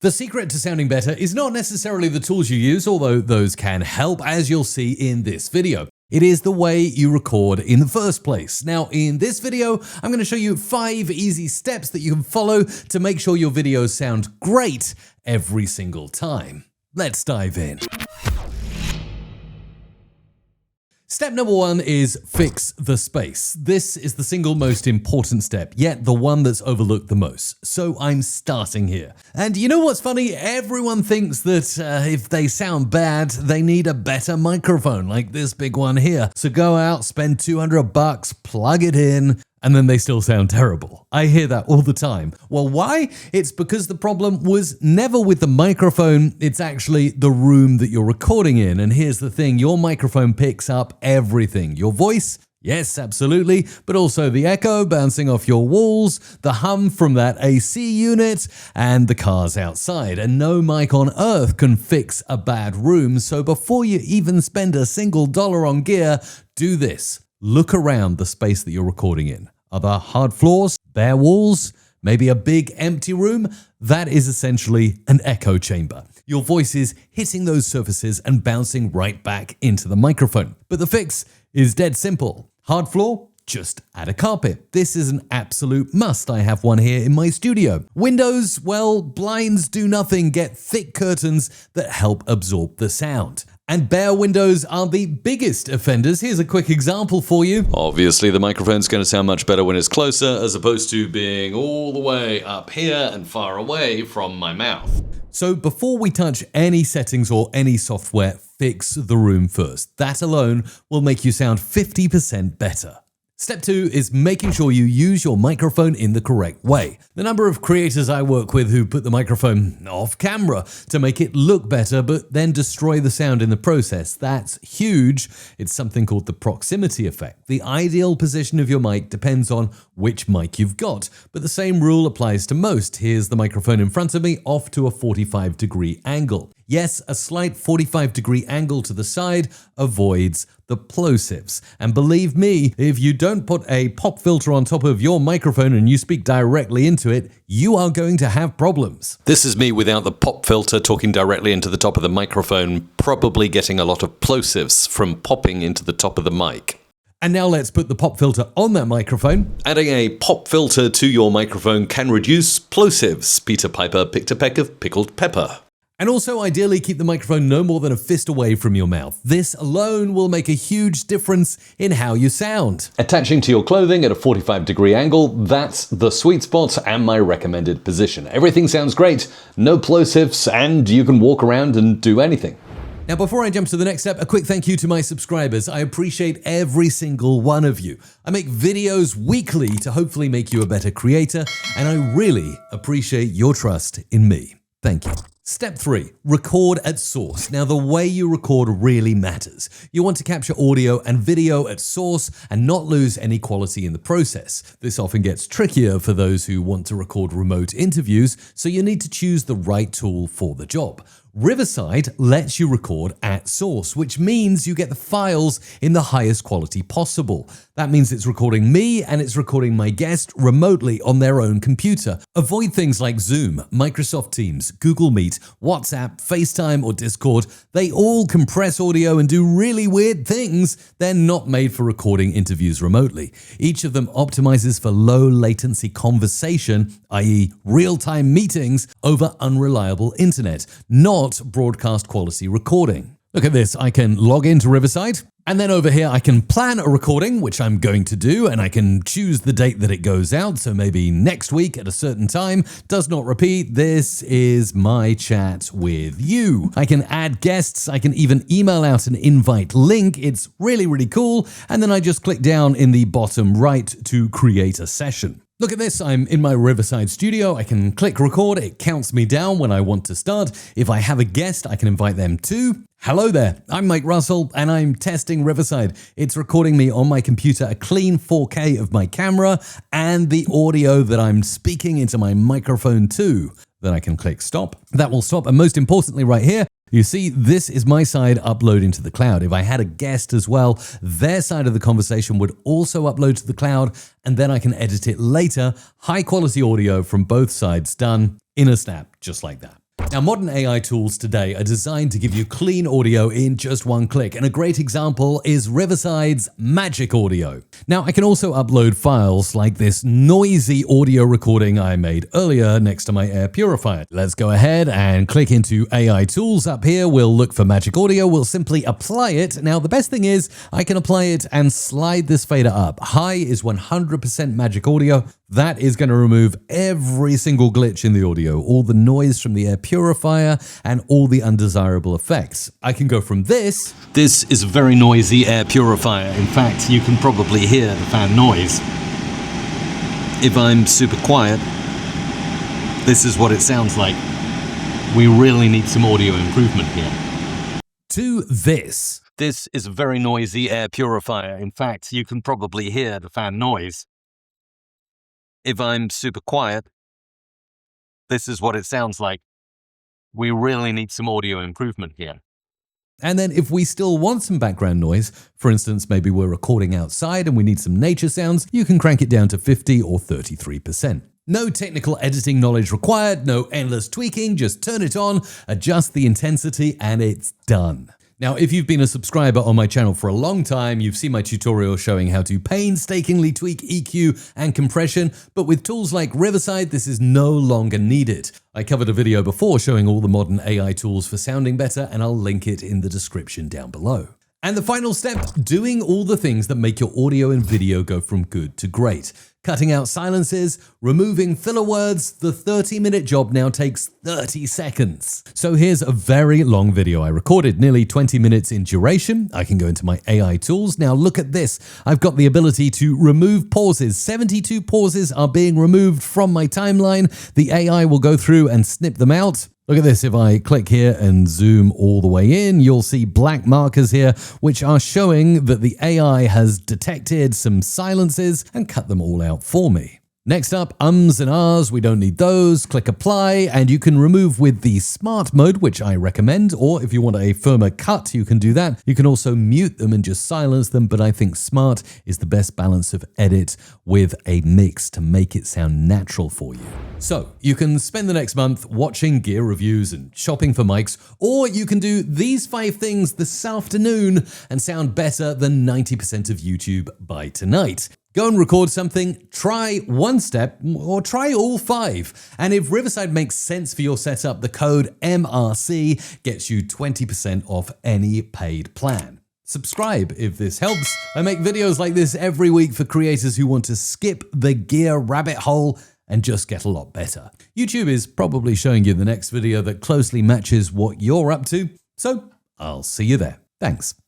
The secret to sounding better is not necessarily the tools you use, although those can help, as you'll see in this video. It is the way you record in the first place. Now, in this video, I'm going to show you 5 easy steps that you can follow to make sure your videos sound great every single time. Let's dive in. Step number 1 is fix the space. This is the single most important step, yet the one that's overlooked the most. So I'm starting here. And you know what's funny? Everyone thinks that if they sound bad, they need a better microphone, like this big one here. So go out, spend $200, plug it in, and then they still sound terrible. I hear that all the time. Well, why? It's because the problem was never with the microphone, it's actually the room that you're recording in. And here's the thing, your microphone picks up everything. Your voice, yes, absolutely, but also the echo bouncing off your walls, the hum from that AC unit, and the cars outside. And no mic on earth can fix a bad room, so before you even spend a single dollar on gear, do this. Look around the space that you're recording in. Are there hard floors, bare walls, maybe a big empty room? That is essentially an echo chamber. Your voice is hitting those surfaces and bouncing right back into the microphone. But the fix is dead simple. Hard floor? Just add a carpet. This is an absolute must. I have one here in my studio. Windows? Well, blinds do nothing. Get thick curtains that help absorb the sound. And bare windows are the biggest offenders. Here's a quick example for you. Obviously, the microphone's going to sound much better when it's closer, as opposed to being all the way up here and far away from my mouth. So before we touch any settings or any software, fix the room first. That alone will make you sound 50% better. Step 2 is making sure you use your microphone in the correct way. The number of creators I work with who put the microphone off camera to make it look better, but then destroy the sound in the process, that's huge. It's something called the proximity effect. The ideal position of your mic depends on which mic you've got, but the same rule applies to most. Here's the microphone in front of me, off to a 45-degree angle. Yes, a slight 45-degree angle to the side avoids the plosives. And believe me, if you don't put a pop filter on top of your microphone and you speak directly into it, you are going to have problems. This is me without the pop filter talking directly into the top of the microphone, probably getting a lot of plosives from popping into the top of the mic. And now let's put the pop filter on that microphone. Adding a pop filter to your microphone can reduce plosives. Peter Piper picked a peck of pickled pepper. And also ideally keep the microphone no more than a fist away from your mouth. This alone will make a huge difference in how you sound. Attaching to your clothing at a 45-degree angle, that's the sweet spot and my recommended position. Everything sounds great, no plosives, and you can walk around and do anything. Now, before I jump to the next step, a quick thank you to my subscribers. I appreciate every single one of you. I make videos weekly to hopefully make you a better creator, and I really appreciate your trust in me. Thank you. Step 3, record at source. Now, the way you record really matters. You want to capture audio and video at source and not lose any quality in the process. This often gets trickier for those who want to record remote interviews, so you need to choose the right tool for the job. Riverside lets you record at source, which means you get the files in the highest quality possible. That means it's recording me and it's recording my guest remotely on their own computer. Avoid things like Zoom, Microsoft Teams, Google Meet, WhatsApp, FaceTime, or Discord. They all compress audio and do really weird things. They're not made for recording interviews remotely. Each of them optimizes for low latency conversation, i.e. real-time meetings over unreliable internet, not broadcast quality recording. Look at this, I can log into Riverside, and then over here I can plan a recording, which I'm going to do, and I can choose the date that it goes out, so maybe next week at a certain time. Does not repeat, this is my chat with you. I can add guests, I can even email out an invite link. It's really, really cool, and then I just click down in the bottom right to create a session. Look at this, I'm in my Riverside studio, I can click record, it counts me down when I want to start. If I have a guest, I can invite them too. Hello there, I'm Mike Russell and I'm testing Riverside. It's recording me on my computer, a clean 4K of my camera and the audio that I'm speaking into my microphone too. Then I can click stop. That will stop, and most importantly right here, you see, this is my side uploading to the cloud. If I had a guest as well, their side of the conversation would also upload to the cloud, and then I can edit it later. High quality audio from both sides done in a snap, just like that. Now, modern AI tools today are designed to give you clean audio in just one click, and a great example is Riverside's Magic Audio. Now, I can also upload files like this noisy audio recording I made earlier next to my air purifier. Let's go ahead and click into AI tools up here. We'll look for Magic Audio. We'll simply apply it. Now, the best thing is I can apply it and slide this fader up. High is 100% Magic Audio. That is going to remove every single glitch in the audio, all the noise from the air purifier, and all the undesirable effects. I can go from this. This is a very noisy air purifier. In fact, you can probably hear the fan noise. If I'm super quiet, this is what it sounds like. We really need some audio improvement here. To this. This is a very noisy air purifier. In fact, you can probably hear the fan noise. If I'm super quiet, this is what it sounds like. We really need some audio improvement here. And then if we still want some background noise, for instance, maybe we're recording outside and we need some nature sounds, you can crank it down to 50 or 33%. No technical editing knowledge required, no endless tweaking, just turn it on, adjust the intensity, and it's done. Now, if you've been a subscriber on my channel for a long time, you've seen my tutorial showing how to painstakingly tweak EQ and compression, but with tools like Riverside, this is no longer needed. I covered a video before showing all the modern AI tools for sounding better, and I'll link it in the description down below. And the final step, doing all the things that make your audio and video go from good to great. Cutting out silences, removing filler words, the 30-minute job now takes 30 seconds. So here's a very long video I recorded, nearly 20 minutes in duration. I can go into my AI tools. Now look at this. I've got the ability to remove pauses. 72 pauses are being removed from my timeline. The AI will go through and snip them out. Look at this, if I click here and zoom all the way in, you'll see black markers here, which are showing that the AI has detected some silences and cut them all out for me. Next up, ums and ahs, we don't need those. Click apply, and you can remove with the smart mode, which I recommend, or if you want a firmer cut, you can do that. You can also mute them and just silence them, but I think smart is the best balance of edit with a mix to make it sound natural for you. So you can spend the next month watching gear reviews and shopping for mics, or you can do these 5 things this afternoon and sound better than 90% of YouTube by tonight. Go and record something, try one step, or try all 5. And if Riverside makes sense for your setup, the code MRC gets you 20% off any paid plan. Subscribe if this helps. I make videos like this every week for creators who want to skip the gear rabbit hole and just get a lot better. YouTube is probably showing you the next video that closely matches what you're up to, so I'll see you there. Thanks.